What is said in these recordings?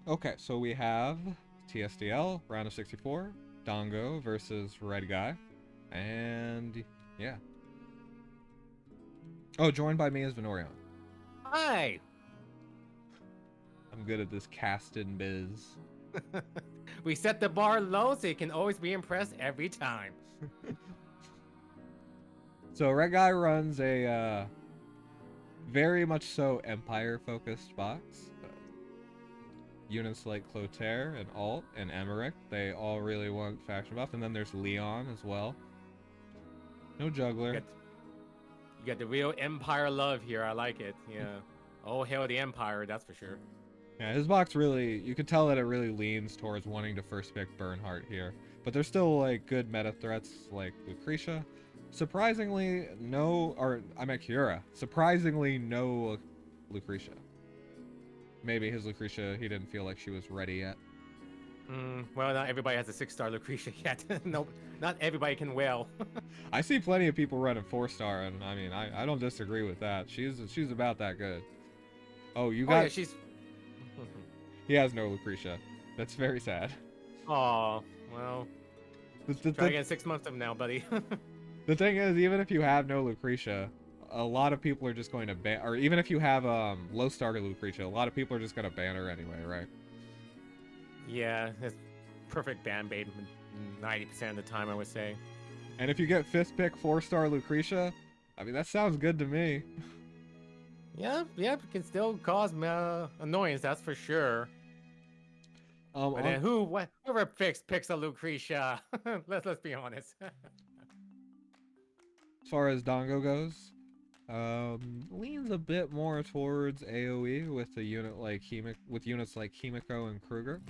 Okay, so we have TSdL, round of 64, Dango versus RedGuy. And yeah. Oh, joined by me is Venorion. Hi. I'm good at this casting biz. We set the bar low so you can always be impressed every time. So RedGuy runs a very much so Empire-focused box. Units like Clotaire and Alt and Emmerich, they all really want faction buff. And then there's Leon as well. No juggler. You got the real Empire love here. I like it. Yeah. Oh, hail the Empire, that's for sure. Yeah, his box really, you can tell that it really leans towards wanting to first pick Bernhardt here. But there's still like good meta threats like Lucretia. Surprisingly, no, or I meant Kiura. Surprisingly, no Lucretia. Maybe his Lucretia, he didn't feel like she was ready yet. Well, not everybody has a 6-star Lucretia yet. No, not everybody can wail. I see plenty of people running 4-star, and I mean, I don't disagree with that. She's about that good. Oh, you got? Yeah, she's. He has no Lucretia. That's very sad. Oh, well. Try again 6 months from now, buddy. The thing is, even if you have no Lucretia, a lot of people are just going to ban, or even if you have low starter Lucretia, a lot of people are just going to ban her anyway, right? Yeah, it's perfect ban bait 90% of the time, I would say. And if you get 5th pick 4-star Lucretia, I mean, that sounds good to me. Yeah, it can still cause annoyance, that's for sure. But then whoever picks a Lucretia, let's be honest. As far as Dango goes, leans a bit more towards AoE with a unit like units like Himiko and Kruger.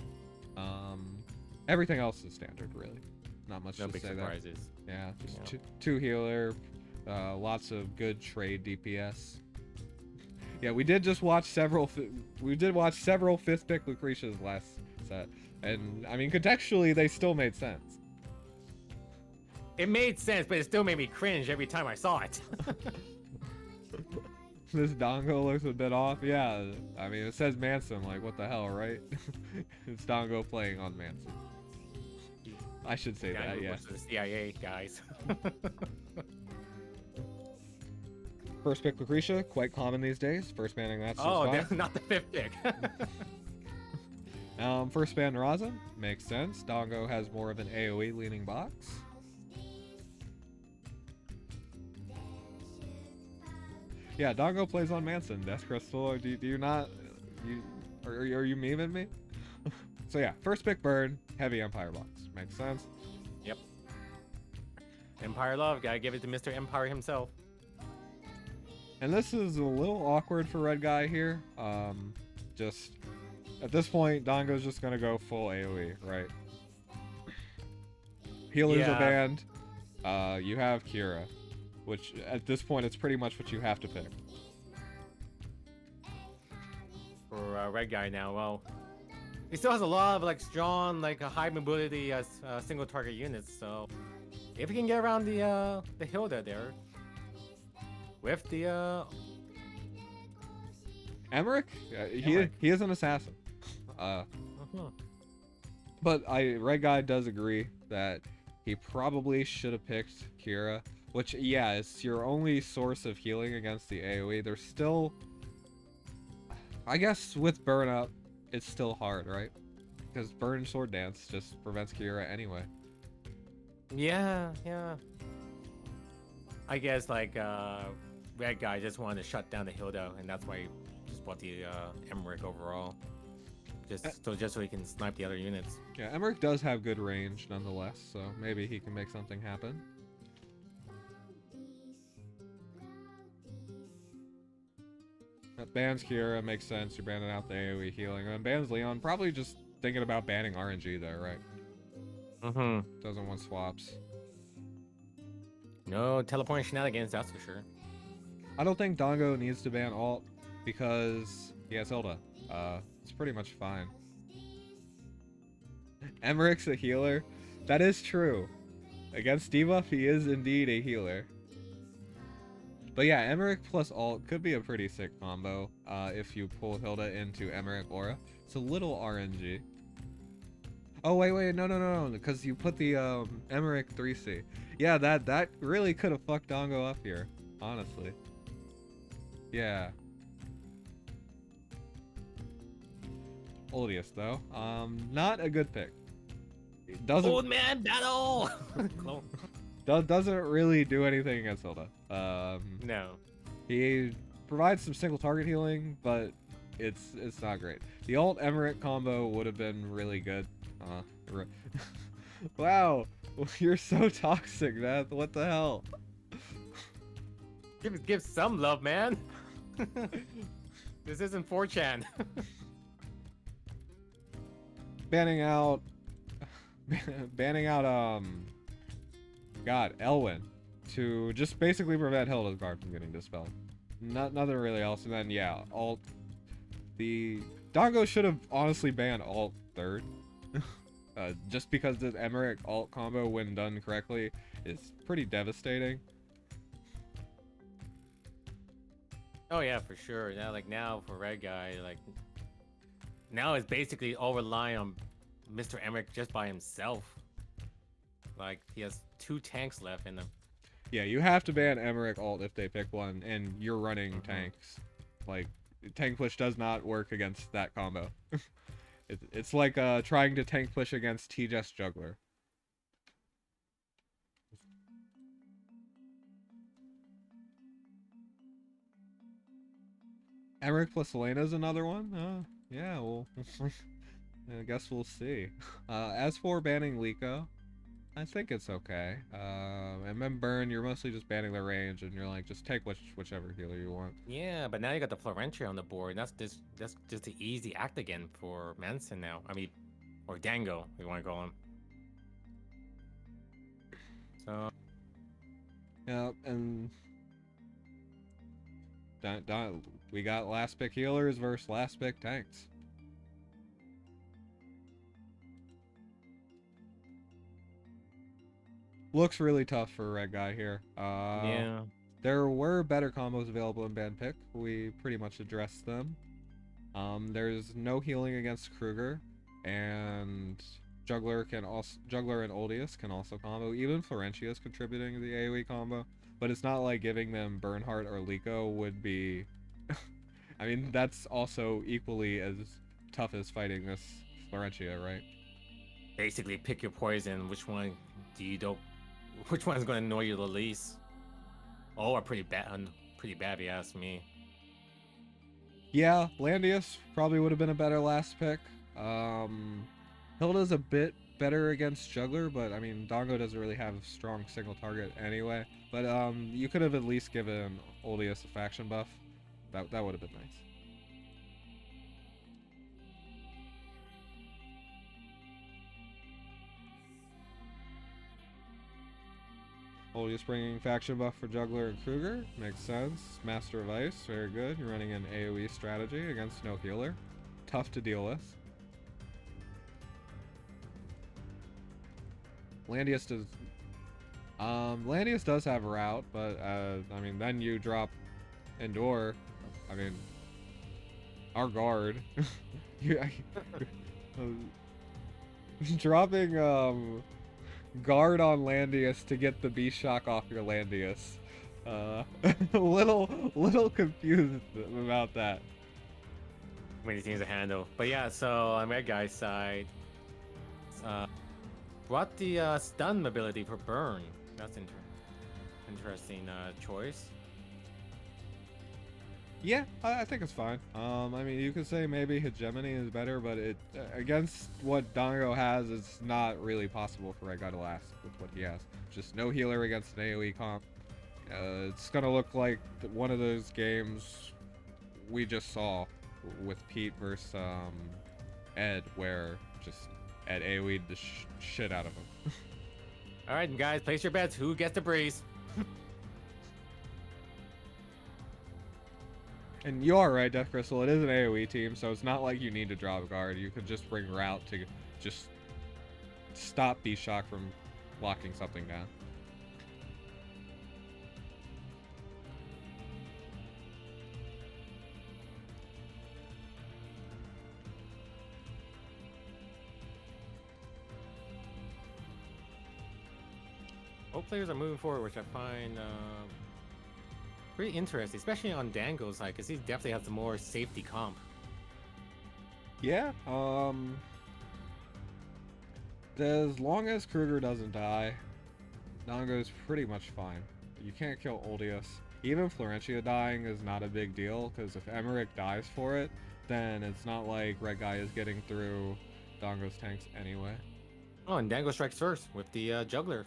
Everything else is standard, really. Not much no to big say surprises. There. Yeah, just two healer, lots of good trade DPS. Yeah, we did watch several 5th pick Lucretia's last set, and I mean contextually they still made sense. It made sense, but it still made me cringe every time I saw it. This Dango looks a bit off. Yeah, I mean, it says Manson. Like, what the hell, right? It's Dango playing on Manson. I should say that, yeah. The CIA guys. First pick Lucretia, quite common these days. First banning that's not the 5th pick. First ban Raza, makes sense. Dango has more of an AoE leaning box. Yeah, Dango plays on Manson. Death Crystal. Do you not? Are you memeing me? So yeah, first pick Burn, heavy Empire box. Makes sense. Yep. Empire love, gotta give it to Mr. Empire himself. And this is a little awkward for RedGuy here. Just at this point, Dango's just gonna go full AoE, right? Healers are banned. You have Kira, which at this point it's pretty much what you have to pick. For RedGuy now, well, he still has a lot of like strong, like high mobility single target units. So if he can get around the Hilda there with the Emmerich, he is an assassin. But RedGuy does agree that he probably should have picked Kira, which yeah, it's your only source of healing against the AoE. There's still, I guess with burn up, it's still hard, right? Because burn sword dance just prevents Kira anyway. Yeah. I guess like RedGuy just wanted to shut down the Hilda, and that's why he just bought the Emmerich overall. Just so he can snipe the other units. Yeah, Emmerich does have good range nonetheless, so maybe he can make something happen. That bans Kira, makes sense. You're banning out the AoE healing. And bans Leon, probably just thinking about banning RNG there, right? Doesn't want swaps. No teleporting shenanigans, that's for sure. I don't think Dango needs to ban Alt because he has Hilda. It's pretty much fine. Emmerich's a healer. That is true. Against debuff, he is indeed a healer. But yeah, Emmerich plus alt could be a pretty sick combo if you pull Hilda into Emmerich Aura. It's a little RNG. Oh wait, no, because you put the Emmerich 3C. Yeah, that really could have fucked Dango up here, honestly. Yeah. Oldius though, not a good pick. It doesn't. Old man battle. Doesn't really do anything against Hilda. No. He provides some single target healing, but it's not great. The alt Emmerich combo would have been really good. Wow, you're so toxic, man. What the hell? Give some love, man. This isn't 4chan. banning out God, Elwyn to just basically prevent Hilda's guard from getting dispelled. Nothing really else. And then yeah, alt. The Dango should have honestly banned alt third. Just because the Emmerich alt combo, when done correctly, is pretty devastating. Oh yeah, for sure. Now for RedGuy, now it's basically all relying on Mr. Emmerich just by himself. Like he has 2 tanks left in him. Yeah, you have to ban Emmerich alt if they pick one, and you're running tanks. Like, tank push does not work against that combo. It's like trying to tank push against TSdL Juggler. Emmerich plus Elena's another one? Yeah, well, I guess we'll see. As for banning Liko, I think it's okay. And then Burn, you're mostly just banning the range, and you're like, just take whichever healer you want. Yeah, but now you got the Florentia on the board. That's just the easy act again for Manson now. I mean, or Dango, if you want to call him. So. Yeah, and we got last pick healers versus last pick tanks. Looks really tough for RedGuy here. Yeah. There were better combos available in Band Pick. We pretty much addressed them. There's no healing against Kruger, and Juggler and Oldius can also combo. Even Florentia is contributing to the AoE combo, but it's not like giving them Bernhardt or Liko would be. I mean, that's also equally as tough as fighting this Florentia, right? Basically, pick your poison. Which one Which one's going to annoy you the least? All are pretty bad. Pretty bad, if you ask me. Yeah, Landius probably would have been a better last pick. Hilda's a bit better against Juggler, but I mean, Dango doesn't really have a strong single target anyway. But you could have at least given Oldius a faction buff. That would have been nice. Oldius bringing faction buff for Juggler and Kruger. Makes sense. Master of Ice, very good. You're running an AoE strategy against no healer. Tough to deal with. Landius does have a route, but I mean, then you drop Endure. I mean, our guard. Dropping guard on Landius to get the B-Shock off your Landius. A little confused about that. Many things to handle. But yeah, so on RedGuy's side, brought the stun ability for Burn. That's interesting choice. Yeah, I think it's fine. I mean, you could say maybe Hegemony is better, but it against what Dango has, it's not really possible for RedGuy to last with what he has. Just no healer against an AoE comp. It's gonna look like one of those games we just saw with Pete versus Ed, where just Ed AoE'd the shit out of him. All right, guys, place your bets. Who gets the breeze? And you are right, Death Crystal. It is an AoE team, so it's not like you need to drop a guard. You could just bring Route to just stop B-Shock from locking something down. Both players are moving forward, which I find pretty interesting, especially on Dango's side, because he definitely has the more safety comp. Yeah, as long as Kruger doesn't die, Dango's pretty much fine. You can't kill Oldius. Even Florentia dying is not a big deal, because if Emmerich dies for it, then it's not like RedGuy is getting through Dango's tanks anyway. Oh, and Dango strikes first with the juggler.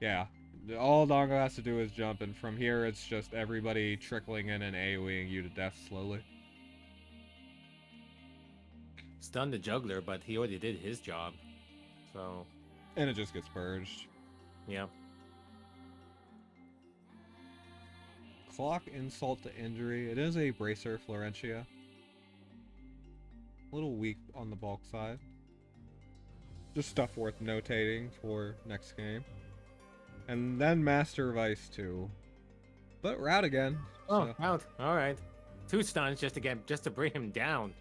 Yeah, all Dango has to do is jump, and from here it's just everybody trickling in and AoEing you to death slowly. Stunned the juggler, but he already did his job. So. And it just gets purged. Yeah. Clock insult to injury. It is a bracer, Florentia. A little weak on the bulk side. Just stuff worth notating for next game. And then Master Vice too. But route again. Oh, so. Out. Alright. 2 stuns just to bring him down.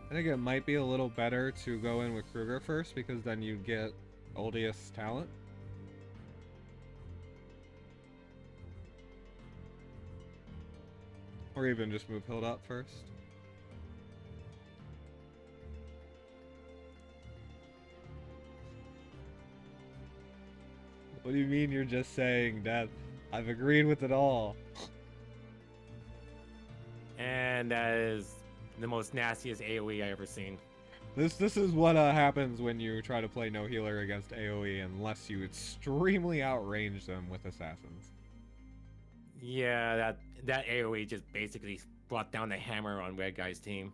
I think it might be a little better to go in with Kruger first, because then you get Oldius talent. Or even just move Hilda up first. What do you mean you're just saying that? I've agreed with it all. And that is the most nastiest AoE I ever seen. This is what happens when you try to play no healer against AoE unless you extremely outrange them with assassins. Yeah, that AoE just basically brought down the hammer on RedGuy's team.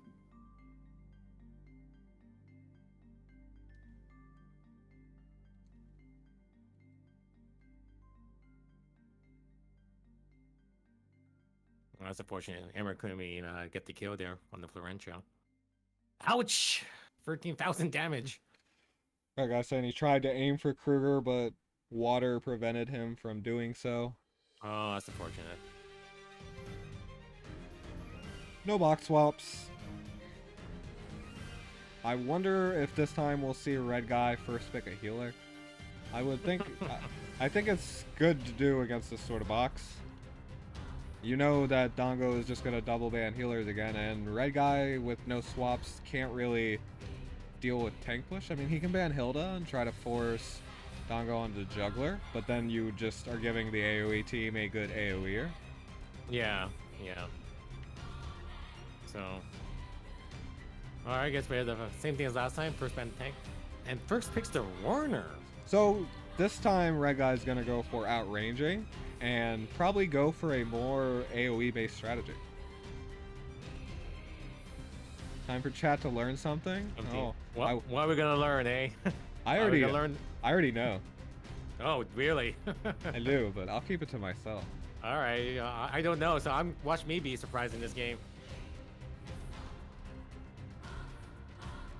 Well, that's unfortunate. Emmer couldn't even get the kill there on the Florentia. Ouch! 13,000 damage. Like I said, he tried to aim for Kruger, but water prevented him from doing so. Oh, that's unfortunate. No box swaps. I wonder if this time we'll see RedGuy first pick a healer. I would think... I think it's good to do against this sort of box. You know that Dango is just going to double ban healers again, and RedGuy with no swaps can't really deal with tank push. I mean, he can ban Hilda and try to force Dango onto Juggler, but then you just are giving the AoE team a good AoEer. Yeah. So, alright, I guess we have the same thing as last time. First ban tank, and first picks the Warner. So this time RedGuy is going to go for outranging and probably go for a more AoE based strategy. Time for chat to learn something. Oh, what are we gonna learn, eh? I already know. Oh, really? I do, but I'll keep it to myself. All right, I don't know, so watch me be surprised in this game.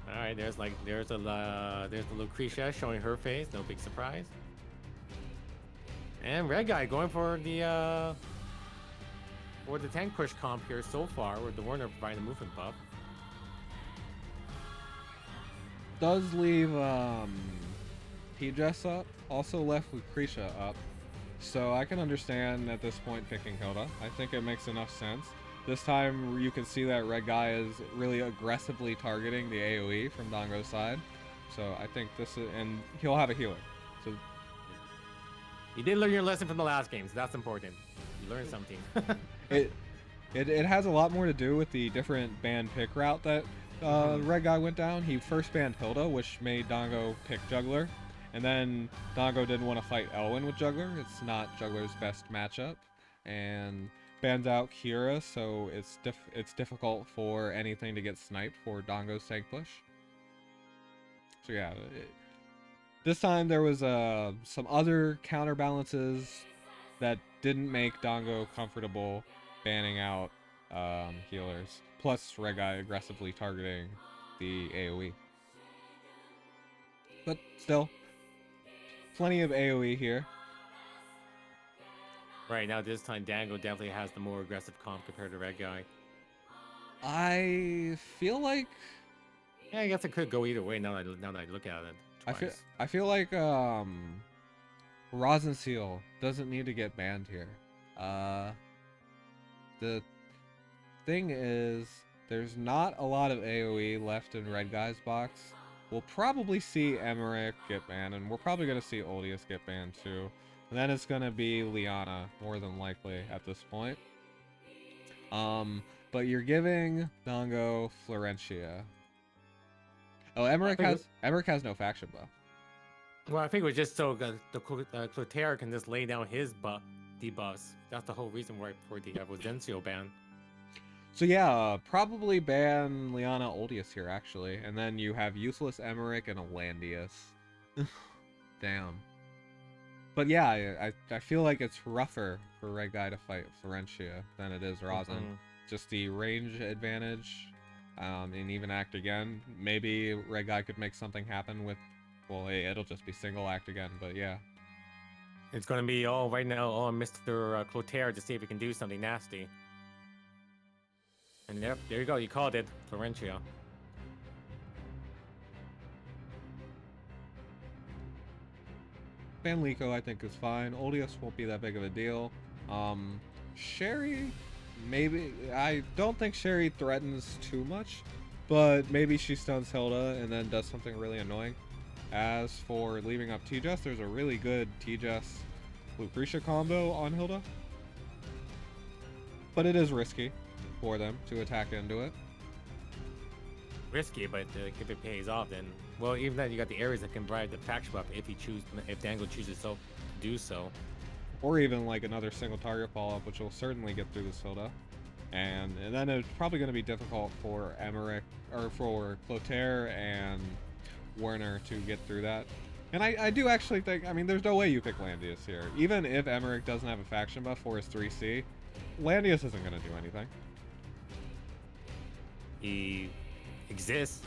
All right, there's the Lucretia showing her face, no big surprise. And RedGuy going for the tank push comp here so far, with the Warner providing the movement buff. Does leave P-Dress up, also left Lucretia up. So I can understand at this point picking Hilda. I think it makes enough sense. This time you can see that RedGuy is really aggressively targeting the AoE from Dango's side. So I think this is, and he'll have a healer. So you did learn your lesson from the last game, so that's important. You learned something. It has a lot more to do with the different ban pick route that RedGuy went down. He first banned Hilda, which made Dango pick Juggler. And then Dango didn't want to fight Elwyn with Juggler. It's not Juggler's best matchup. And bans out Kira, so it's difficult for anything to get sniped for Dango's tank push. So yeah, this time there was some other counterbalances that didn't make Dango comfortable banning out healers. Plus RedGuy aggressively targeting the AoE. But still, plenty of AoE here. Right, now this time Dango definitely has the more aggressive comp compared to RedGuy. I feel like Yeah, I guess it could go either way now that I look at it twice. I feel like Rosin Seal doesn't need to get banned here. The thing is, there's not a lot of AoE left in RedGuy's box. We'll probably see Emmerich get banned, and we're probably going to see Oldius get banned too. And then it's going to be Liana, more than likely, at this point. But you're giving Dango Florentia. Oh, Emmerich has no faction buff. Well, I think it was just so the Clotaire can just lay down his debuffs. That's the whole reason why for the Rosencio ban. So yeah, probably ban Liana Oldius here, actually. And then you have useless Emmerich and Alandius. Damn. But yeah, I feel like it's rougher for RedGuy to fight Florentia than it is Rosin. Just the range advantage, and even act again. Maybe RedGuy could make something happen with, well, it'll just be single act again, but yeah. It's gonna be all right now on Mr. Clotaire to see if he can do something nasty. And yep, there you go, you called it, Florentia. Ban Liko, I think, is fine. Oldius won't be that big of a deal. Sherry, maybe. I don't think Sherry threatens too much, but maybe she stuns Hilda and then does something really annoying. As for leaving up T-Jess, there's a really good T-Jess Lucretia combo on Hilda. But it is risky for them to attack into it. Risky, but if it pays off, then well, even then you got the areas that can provide the faction buff if Dango chooses to do so, or even like another single target follow-up, which will certainly get through this Hilda, and then it's probably going to be difficult for Emmerich or for Clotaire and Werner to get through that. And I do actually think, I mean, there's no way you pick Landius here, even if Emmerich doesn't have a faction buff for his 3C. Landius isn't going to do anything. He exists.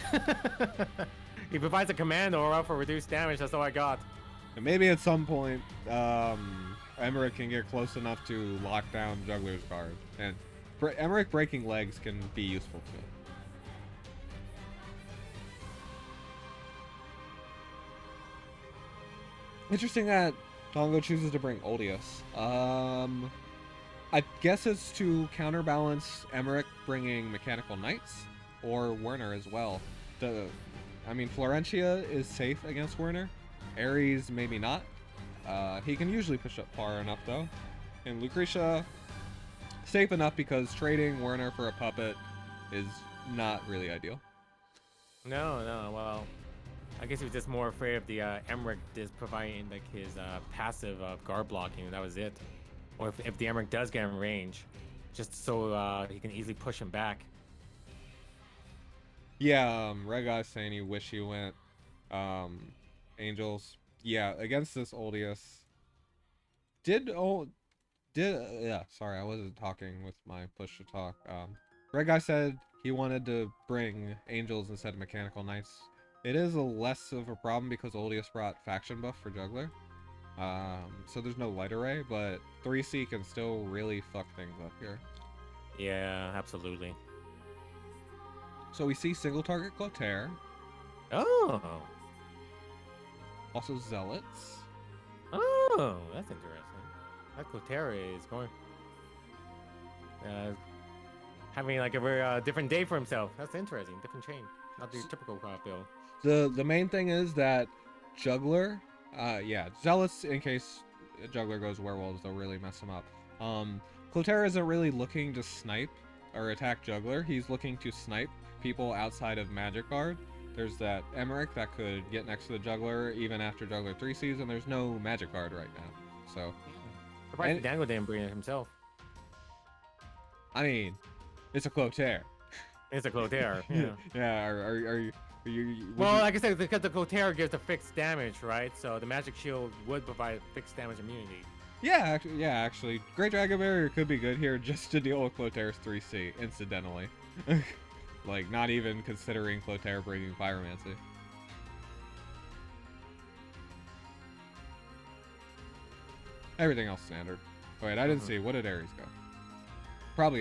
He provides a command aura for reduced damage. That's all I got. And maybe at some point, Emmerich can get close enough to lock down Juggler's guard, and Emmerich breaking legs can be useful too. Interesting that Dango chooses to bring Oldius. I guess it's to counterbalance Emmerich bringing Mechanical Knights, or Werner as well. I mean, Florentia is safe against Werner. Ares, maybe not. He can usually push up far enough, though. And Lucretia, safe enough because trading Werner for a puppet is not really ideal. No, well, I guess he was just more afraid of the Emmerich just providing like his passive guard blocking, and that was it. Or if the Emmerich does get in range, just so he can easily push him back. Yeah, RedGuy's saying he wish he went Angels. Yeah, against this Oldius. Sorry, I wasn't talking with my push to talk. RedGuy said he wanted to bring Angels instead of Mechanical Knights. It is a less of a problem because Oldius brought faction buff for Juggler. So there's no light array, but 3C can still really fuck things up here. Yeah, absolutely. So we see single target Clotaire. Oh. Also Zealots. Oh, that's interesting. That Clotaire is going having like a very different day for himself. That's interesting. Different chain. Not the typical build. The main thing is that Juggler, Zealots, in case Juggler goes werewolves, they'll really mess him up. Clotaire isn't really looking to snipe or attack Juggler. He's looking to snipe people outside of Magic Guard. There's that Emmerich that could get next to the Juggler even after Juggler 3Cs, and there's no Magic Guard right now. So, surprised Dango didn't bring it himself. I mean, it's a Clotaire. It's a Clotaire. Yeah. Yeah. Are you? Well, like I said, because the Clotaire gives the fixed damage, right? So the Magic Shield would provide fixed damage immunity. Yeah, actually, Great Dragon Barrier could be good here just to deal with Clotaire's 3C, incidentally. Like, not even considering Clotaire bringing Pyromancy. Everything else standard. Wait, I didn't see. What did Ares go? Probably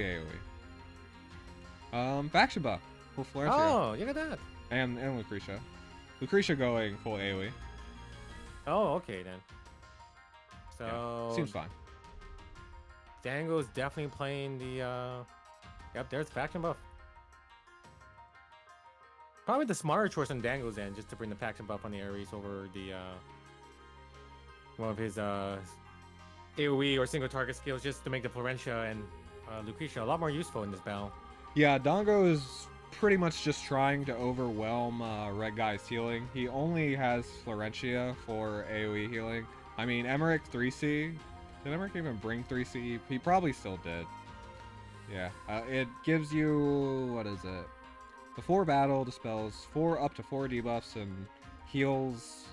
AoE. Faction buff for Florentia. Oh, look at that. And Lucretia. Lucretia going full AoE. Oh, okay then. Yeah, So seems fine. Dango's definitely playing the Yep, there's faction buff. Probably the smarter choice on Dango's end, just to bring the faction buff on the Ares over the one of his AoE or single target skills, just to make the Florentia and Lucretia a lot more useful in this battle. Yeah, Dango is pretty much just trying to overwhelm RedGuy's healing. He only has Florentia for AoE healing. I mean, Emmerich 3C. Did Emmerich even bring 3C? He probably still did. Yeah, it gives you, what is it? Before battle, dispels up to 4 debuffs and heals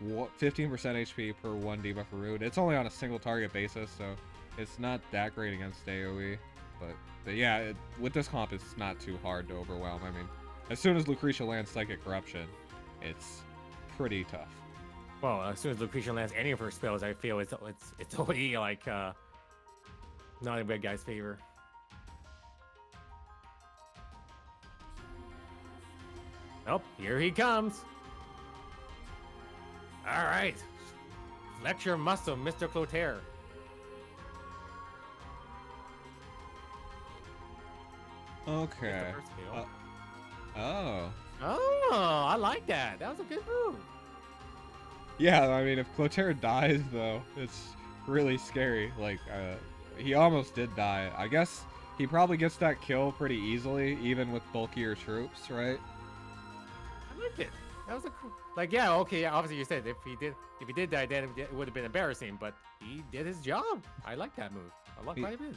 15% HP per 1 debuff per root. It's only on a single target basis, so it's not that great against AoE. But yeah, with this comp, it's not too hard to overwhelm. I mean, as soon as Lucretia lands Psychic Corruption, it's pretty tough. Well, as soon as Lucretia lands any of her spells, I feel it's already like not in RedGuy's favor. Oh, here he comes. All right. Flex your muscle, Mr. Clotaire. Okay. Oh. Oh, I like that. That was a good move. Yeah, I mean, if Clotaire dies, though, it's really scary. Like, he almost did die. I guess he probably gets that kill pretty easily, even with bulkier troops, right? I liked it. That was a cool. Like, yeah, okay. Obviously, you said if he did die, then it would have been embarrassing. But he did his job. I like that move. I like quite a bit.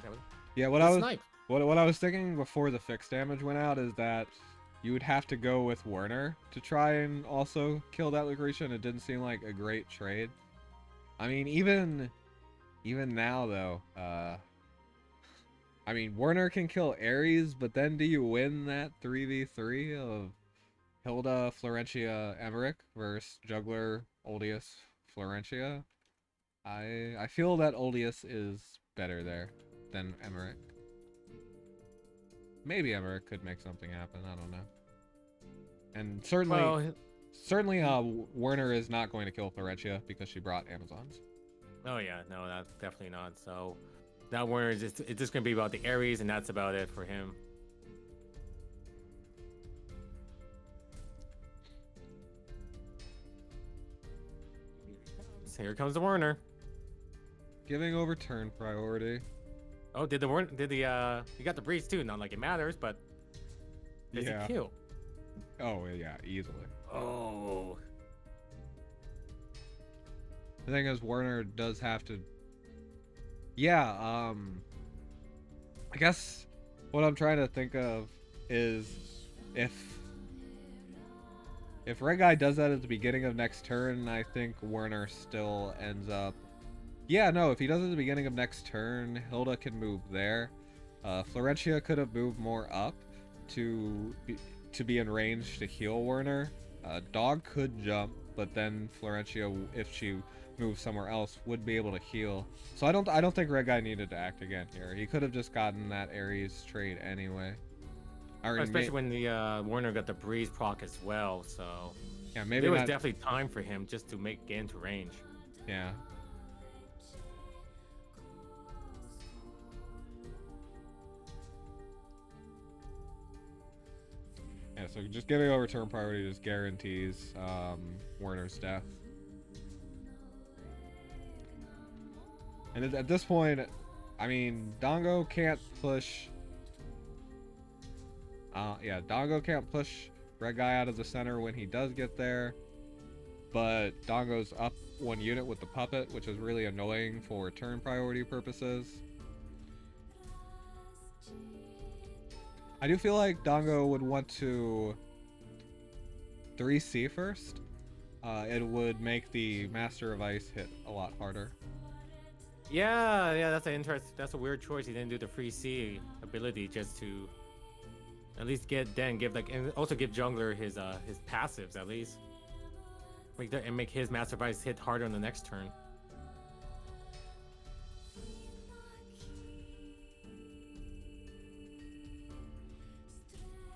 Yeah, what I was thinking before the fixed damage went out is that you would have to go with Werner to try and also kill that Lucretia, and it didn't seem like a great trade. I mean, even now though, I mean, Werner can kill Ares, but then do you win that 3v3 of Hilda, Florentia, Emmerich versus Juggler, Oldius, Florentia? I feel that Oldius is better there than Emmerich. Maybe Emmerich could make something happen. I don't know. And certainly, Werner is not going to kill Florentia because she brought Amazons. Oh yeah, no, that's definitely not. So now Werner is it's just gonna be about the Ares, and that's about it for him. So here comes the Werner. Giving over turn priority. Oh, you got the breeze too? Not like it matters, but does he kill? Oh yeah, easily. Oh. The thing is, Werner does have to. Yeah, I guess what I'm trying to think of is if RedGuy does that at the beginning of next turn, I think Werner still ends up. Yeah, no, if he does it at the beginning of next turn, Hilda can move there. Florentia could have moved more up to be in range to heal Werner. Dog could jump, but then Florentia, if she moves somewhere else, would be able to heal. So I don't think RedGuy needed to act again here. He could have just gotten that Ares trade anyway. Especially when the Werner got the breeze proc as well, so yeah, maybe there was definitely time for him just to get into range. Yeah. Yeah, so just giving over turn priority just guarantees Werner's death. And at this point, I mean, Dango can't push. Yeah, Dango can't push RedGuy out of the center when he does get there. But Dango's up 1 unit with the puppet, which is really annoying for turn priority purposes. I do feel like Dango would want to 3C first. It would make the Master of Ice hit a lot harder. Yeah, that's a weird choice. He didn't do the free C ability just to at least and also give Jungler his passives at least. Make his Master of Ice hit harder on the next turn.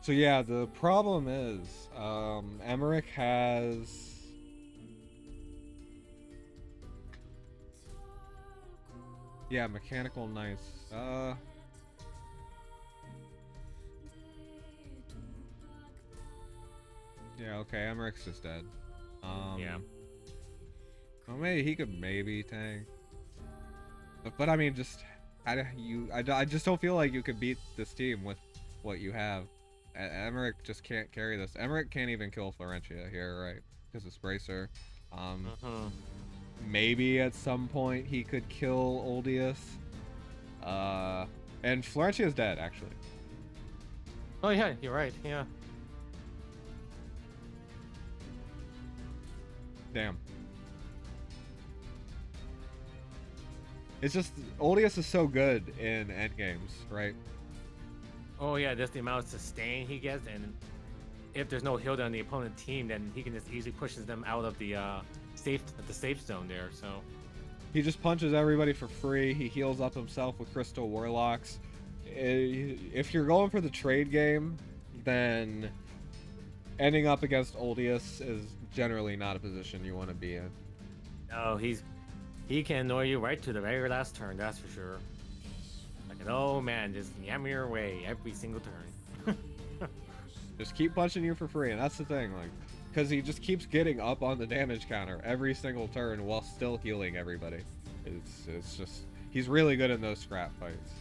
So yeah, the problem is, Emmerich has... Yeah, mechanical knights. Yeah, okay, Emmerich's just dead. Yeah. Well, maybe he could maybe tank. But I mean, just I just don't feel like you could beat this team with what you have. Emmerich just can't carry this. Emmerich can't even kill Florentia here, right? Because it's Bracer. Mm-hmm. Maybe at some point he could kill Oldius. And Florentia is dead, actually. Oh yeah, you're right. Yeah. Damn. It's just Oldius is so good in endgames, right? Oh yeah, just the amount of sustain he gets, and if there's no Hilda on the opponent team, then he can just easily pushes them out of the safe zone there. So He just punches everybody for free. He heals up himself with Crystal Warlocks. If you're going for the trade game, then ending up against Oldius is generally not a position you want to be in. no, he can annoy you right to the very last turn. That's for sure. Like an old man, just yam your way every single turn. Just keep punching you for free, and that's the thing, like, because he just keeps getting up on the damage counter every single turn while still healing everybody. It's just, he's really good in those scrap fights.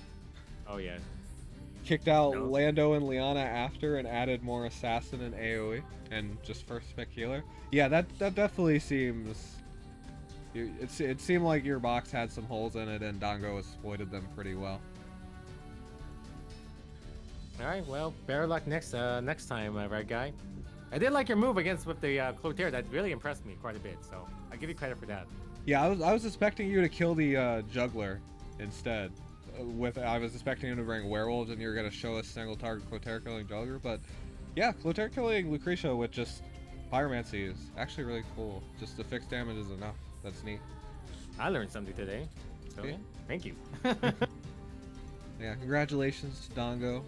Oh yeah. Kicked out No. Lando and Liana after and added more assassin and AoE and just first spec healer. Yeah, that definitely seems. It seemed like your box had some holes in it, and Dango exploited them pretty well. All right, well, better luck next time, RedGuy. I did like your move against with the Clotaire. That really impressed me quite a bit. So I give you credit for that. Yeah, I was expecting you to kill the juggler instead. I was expecting him to bring werewolves, and you were gonna show us single target Clotaire killing juggler. But yeah, Clotaire killing Lucretia with just pyromancy is actually really cool. Just the fixed damage is enough. That's neat. I learned something today. So Yeah. yeah, thank you. Yeah, congratulations to Dango.